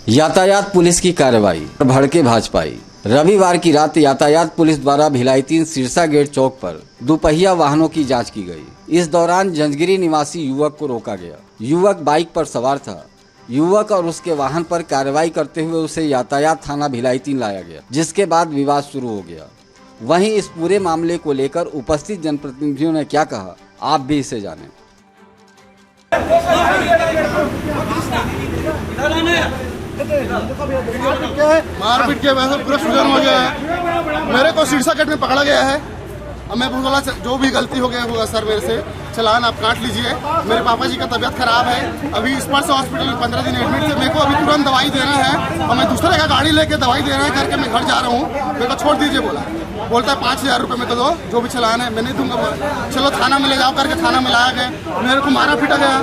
यातायात पुलिस की कार्रवाई, भड़के भाजपाई। रविवार की रात यातायात पुलिस द्वारा भिलाई 3 सिरसा गेट चौक पर दुपहिया वाहनों की जांच की गई। इस दौरान जंजगिरी निवासी युवक को रोका गया। युवक बाइक पर सवार था। युवक और उसके वाहन पर कार्रवाई करते हुए उसे यातायात थाना भिलाई 3 लाया गया, जिसके बाद विवाद शुरू हो गया। वहीं इस पूरे मामले को लेकर उपस्थित जनप्रतिनिधियों ने क्या कहा, आप भी इसे जानें। मारपीट के वजह से पूरा सुजन हो गया है। मेरे को सिरसा गेट में पकड़ा गया है। अब मैं बोला जो भी गलती हो गया होगा सर, मेरे से चलान आप काट लीजिए। मेरे पापा जी का तबीयत खराब है, अभी स्पर्श हॉस्पिटल में 15 दिन एडमिट थे। मेरे को अभी तुरंत दवाई देना है और मैं दूसरे का गाड़ी लेके दवाई देना है करके मैं घर जा रहा हूँ। मेरे को छोड़ दीजिए बोलता है 5000 रुपये में तो दो, जो भी चलान है मैं नहीं दूंगा। चलो थाना में ले जाओ करके थाना में लाया गया। मेरे को मारा पीटा गया।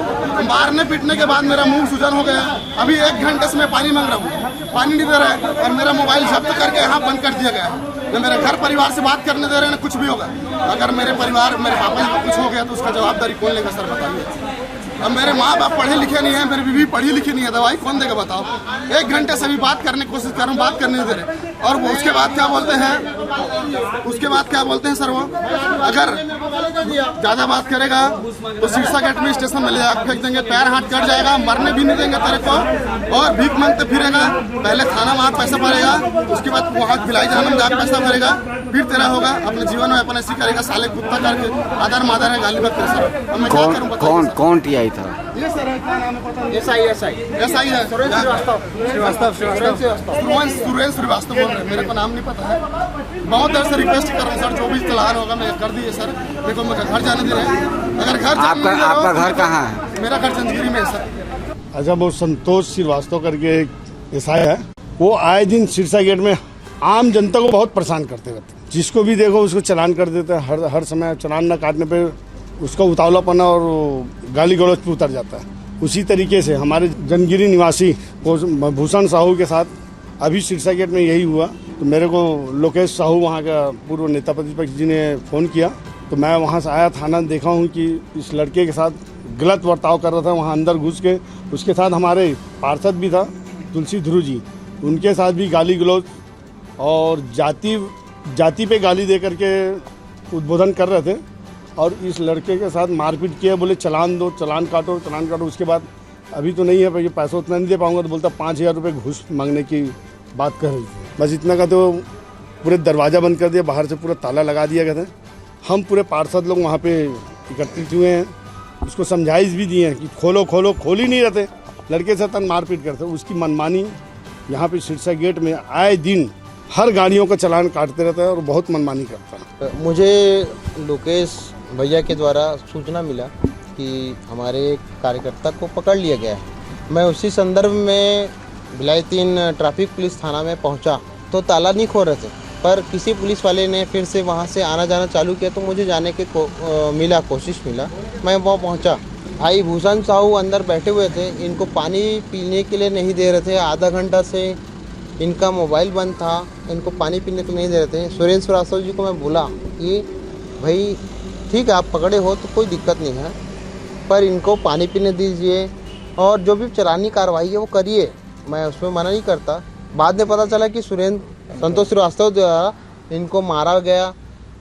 मारने पीटने के बाद मेरा मुंह सूजन हो गया। अभी 1 घंटे से मैं पानी मांग रहा हूँ, पानी नहीं दे रहा है और मेरा मोबाइल जब्त करके यहाँ बंद कर दिया गया है। न मेरे घर परिवार से बात करने दे रहे हैं, कुछ भी होगा। अगर मेरे परिवार मेरे पापा जी को कुछ हो गया तो उसका जवाबदारी कौन लेगा सर, बताइए। अब मेरे माँ बाप पढ़े लिखे नहीं है, मेरी बीवी पढ़ी लिखी नहीं है, दवाई कौन देगा बताओ। 1 घंटे से भी बात करने की कोशिश कर रहा हूँ, बात करने नहीं दे रहे। और वो उसके बाद क्या बोलते हैं सर, वो अगर ज़्यादा बात करेगा तो सिरसा गेट में स्टेशन में ले जाकर फेंक देंगे, पैर हाथ कट जाएगा, मरने भी नहीं देंगे तेरे को। और भीख मांगते फिरेगा, पहले थाना वहाँ पैसा भरेगा, उसके बाद वहाँ भिलाई जाना में जाकर पैसा भरेगा, फिर तेरा होगा। अपने जीवन में अपन ऐसी करेगा, साले कुत्ता करके आधार माधर है गाली बात करे सर। अब मैं क्या करूँ? कौन टीआई था? ये सर है, क्या नाम है पता नहीं। एसआई है सुरेंद्र श्रीवास्तव बोल रहे, मेरे को नाम नहीं पता है। बहुत देर से रिक्वेस्ट कर रहा हूँ सर, जो भी चलान होगा मैं कर दीजिए सर। मेरे को घर जाने दे रहे हैं। अगर घर आपका घर कहाँ है? मेरा घर जंजगिरी में है सर। अच्छा, वो संतोष श्रीवास्तव करके एक एसआई है, वो आए दिन सिरसा गेट में आम जनता को बहुत परेशान करते रहते हैं। जिसको भी देखो उसको चलान कर देते हैं। हर समय चलान न काटने पे उसका उतावलापना और गाली गलौज पे उतर जाता है। उसी तरीके से हमारे जंजगिरी निवासी भूषण साहू के साथ अभी सिरसा गेट में यही हुआ। तो मेरे को लोकेश साहू वहाँ का पूर्व नेता प्रतिपक्ष जी ने फ़ोन किया, तो मैं वहाँ से आया, थाना देखा हूँ कि इस लड़के के साथ गलत बर्ताव कर रहा था। वहाँ अंदर घुस के उसके साथ हमारे पार्षद भी था तुलसी ध्रुव जी, उनके साथ भी गाली गलौज और जाति पे गाली दे करके उद्बोधन कर रहे थे। और इस लड़के के साथ मारपीट किया, बोले चलान दो, चलान काटो। उसके बाद अभी तो नहीं है भाई, पैसा उतना नहीं दे पाऊंगा, तो बोलता 5000 रुपये घूस मांगने की बात कर रही थी। बस इतना का तो पूरे दरवाज़ा बंद कर दिया, बाहर से पूरा ताला लगा दिया गया था। हम पूरे पार्षद लोग वहाँ पे एकत्रित हुए हैं, उसको समझाइश भी दिए हैं कि खोलो, खोल ही नहीं रहते, लड़के से तन मारपीट करते। उसकी मनमानी यहाँ पे सिरसा गेट में आए दिन हर गाड़ियों का चालान काटते रहता है और बहुत मनमानी करता है। मुझे लोकेश भैया के द्वारा सूचना मिला कि हमारे कार्यकर्ता को पकड़ लिया गया है। मैं उसी संदर्भ में भिलाई 3 ट्रैफिक पुलिस थाना में पहुंचा तो ताला नहीं खोल रहे थे, पर किसी पुलिस वाले ने फिर से वहां से आना जाना चालू किया, तो मुझे जाने के कोशिश मिला। मैं वहाँ पहुंचा, भाई भूषण साहू अंदर बैठे हुए थे, इनको पानी पीने के लिए नहीं दे रहे थे। आधा घंटा से इनका मोबाइल बंद था, इनको पानी पीने को नहीं दे रहे थे। सुरेंद्र श्रीवास्तव जी को मैं बोला कि भाई ठीक है, आप पकड़े हो तो कोई दिक्कत नहीं है, पर इनको पानी पीने दीजिए और जो भी चलानी कार्रवाई है वो करिए, मैं उसमें मना नहीं करता। बाद में पता चला कि संतोष श्रीवास्तव द्वारा इनको मारा गया,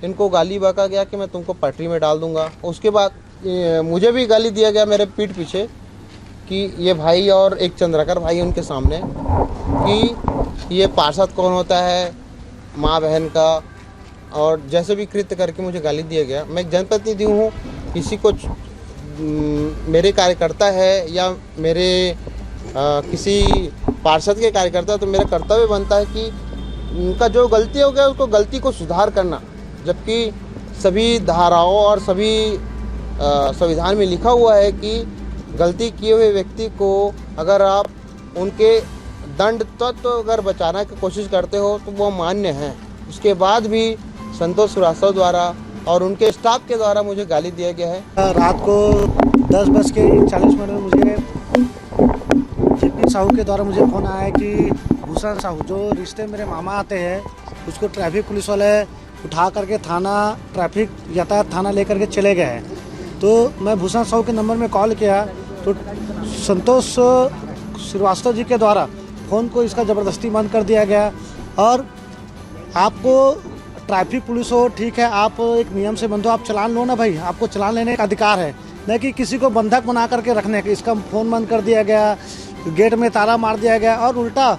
इनको गाली बका गया कि मैं तुमको पटरी में डाल दूंगा। उसके बाद मुझे भी गाली दिया गया मेरे पीठ पीछे कि ये भाई और एक चंद्रकर भाई उनके सामने कि ये पार्षद कौन होता है, माँ बहन का, और जैसे भी कृत्य करके मुझे गाली दिया गया। मैं एक जनप्रतिनिधि हूँ, किसी को मेरे कार्यकर्ता है या मेरे किसी पार्षद के कार्यकर्ता, तो मेरा कर्तव्य बनता है कि उनका जो गलती हो गया उसको गलती को सुधार करना। जबकि सभी धाराओं और सभी संविधान में लिखा हुआ है कि गलती किए हुए व्यक्ति को अगर आप उनके दंड तो अगर बचाने की कोशिश करते हो तो वो मान्य है। उसके बाद भी संतोष श्रीवास्तव द्वारा और उनके स्टाफ के द्वारा मुझे गाली दिया गया है। रात को 10:40 में मुझे जेपी साहू के द्वारा मुझे फ़ोन आया कि भूषण साहू जो रिश्ते मेरे मामा आते हैं, उसको ट्रैफिक पुलिस वाले उठा करके थाना ट्रैफिक यातायात थाना लेकर के चले गए हैं। तो मैं भूषण साहू के नंबर में कॉल किया तो संतोष श्रीवास्तव जी के द्वारा फ़ोन को इसका ज़बरदस्ती बंद कर दिया गया। और आपको ट्रैफिक पुलिस हो, ठीक है, आप एक नियम से बंधो, आप चलान लो ना भाई, आपको चलान लेने का अधिकार है, न कि किसी को बंधक बना करके रखने का। इसका फ़ोन बंद कर दिया गया, गेट में ताला मार दिया गया और उल्टा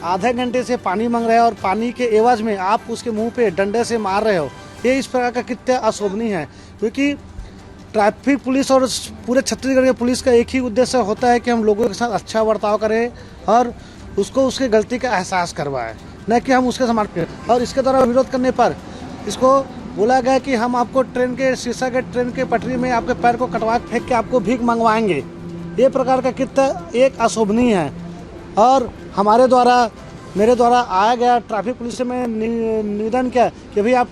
आधे घंटे से पानी मांग रहे हैं और पानी के एवज में आप उसके मुंह पे डंडे से मार रहे हो। ये इस प्रकार का कितना अशोभनीय है, क्योंकि ट्रैफिक पुलिस और पूरे छत्तीसगढ़ के पुलिस का एक ही उद्देश्य होता है कि हम लोगों के साथ अच्छा बर्ताव करें और उसको उसकी गलती का एहसास करवाएं, न कि हम उसके समर्पित। और इसके द्वारा विरोध करने पर इसको बोला गया कि हम आपको ट्रेन के शीशा के ट्रेन के पटरी में आपके पैर को कटवा फेंक के आपको भीख मंगवाएंगे। ये प्रकार का कृत्य एक अशोभनीय है। और हमारे द्वारा, मेरे द्वारा आया गया ट्रैफिक पुलिस से मैं निवेदन किया कि भाई आप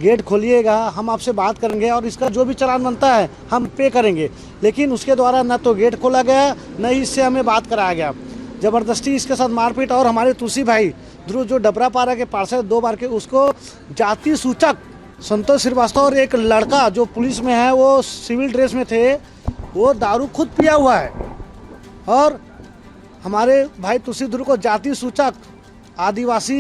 गेट खोलिएगा, हम आपसे बात करेंगे और इसका जो भी चालान बनता है हम पे करेंगे। लेकिन उसके द्वारा न तो गेट खोला गया, न ही इससे हमें बात कराया गया। ज़बरदस्ती इसके साथ मारपीट। और हमारे तुलसी भाई ध्रुव जो डबरापारा के पार्षद 2 बार के, उसको जाति सूचक संतोष श्रीवास्तव और एक लड़का जो पुलिस में है, वो सिविल ड्रेस में थे, वो दारू खुद पिया हुआ है। और हमारे भाई तुलसी ध्रुव को जाति सूचक आदिवासी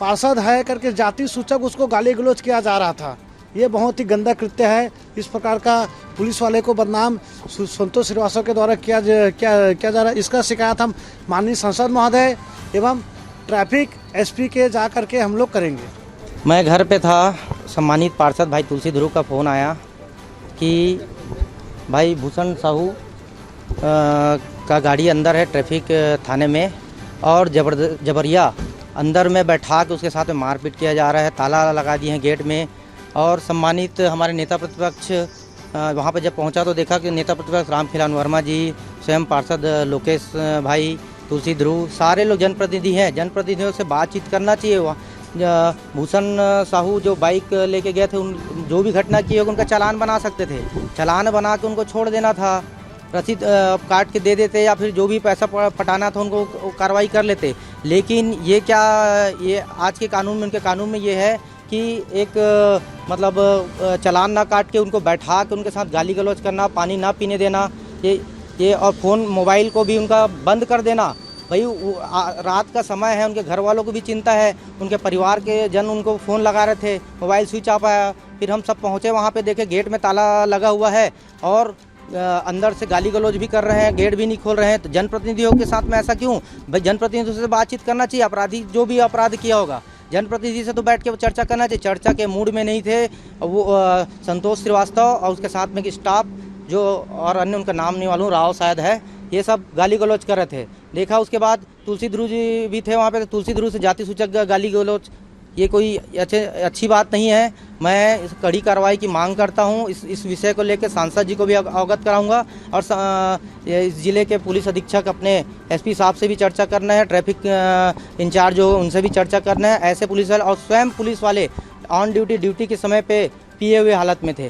पार्षद है करके जाति सूचक उसको गाली गलौज किया जा रहा था। ये बहुत ही गंदा कृत्य है। इस प्रकार का पुलिस वाले को बदनाम संतोष श्रीवास्तव के द्वारा किया जा रहा है। इसका शिकायत हम माननीय सांसद महोदय एवं ट्रैफिक एसपी के जा करके हम लोग करेंगे। मैं घर पे था, सम्मानित पार्षद भाई तुलसी ध्रुव का फ़ोन आया कि भाई भूषण साहू का गाड़ी अंदर है ट्रैफिक थाने में और जबरिया अंदर में बैठा के उसके साथ में मारपीट किया जा रहा है, ताला लगा दिए हैं गेट में। और सम्मानित हमारे नेता प्रतिपक्ष वहाँ पर जब पहुँचा तो देखा कि नेता प्रतिपक्ष रामखिलान वर्मा जी, स्वयं पार्षद लोकेश भाई, तुलसी ध्रुव, सारे लोग जनप्रतिनिधि हैं। जनप्रतिनिधियों से बातचीत करना चाहिए। वहाँ भूषण साहू जो बाइक लेके गए थे, उन जो भी घटना की होगी उनका चालान बना सकते थे, चालान बना के उनको छोड़ देना था, रसीद काट के दे देते या फिर जो भी पैसा पटाना था उनको कार्रवाई कर लेते। लेकिन ये क्या, ये आज के कानून में, उनके कानून में ये है कि एक मतलब चालान ना काट के उनको बैठा के उनके साथ गाली गलौज करना, पानी ना पीने देना, ये और फ़ोन मोबाइल को भी उनका बंद कर देना। भाई रात का समय है, उनके घर वालों को भी चिंता है, उनके परिवार के जन उनको फ़ोन लगा रहे थे, मोबाइल स्विच ऑफ आया। फिर हम सब पहुँचे वहाँ पे, देखे गेट में ताला लगा हुआ है और अंदर से गाली गलौज भी कर रहे हैं, गेट भी नहीं खोल रहे हैं। तो जनप्रतिनिधियों के साथ में ऐसा क्यों? भाई जनप्रतिनिधियों से बातचीत करना चाहिए। अपराधी जो भी अपराध किया होगा जनप्रतिनिधि से तो बैठ के चर्चा करना चाहिए। चर्चा के मूड में नहीं थे वो संतोष श्रीवास्तव और उसके साथ में स्टाफ जो और अन्य, उनका नाम नहीं मालूम, राव शायद है, ये सब गाली गलौज कर रहे थे। देखा उसके बाद तुलसी ध्रुव जी भी थे वहाँ पे, तुलसी ध्रुव से जाति सूचक गाली गलौज, ये कोई अच्छी बात नहीं है। मैं इस कड़ी कार्रवाई की मांग करता हूँ। इस विषय को लेकर सांसद जी को भी अवगत कराऊंगा और इस जिले के पुलिस अधीक्षक अपने एसपी साहब से भी चर्चा करना है, ट्रैफिक इंचार्ज हो उनसे भी चर्चा करना है। ऐसे पुलिस वाले और स्वयं पुलिस वाले ऑन ड्यूटी के समय पे पिए हुए हालत में थे,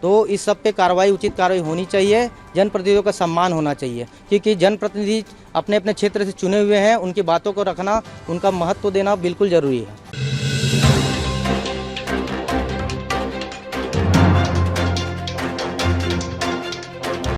तो इस सब पे कार्रवाई, उचित कार्रवाई होनी चाहिए। जनप्रतिनिधियों का सम्मान होना चाहिए, क्योंकि जनप्रतिनिधि अपने अपने क्षेत्र से चुने हुए हैं, उनकी बातों को रखना, उनका महत्व देना बिल्कुल ज़रूरी है।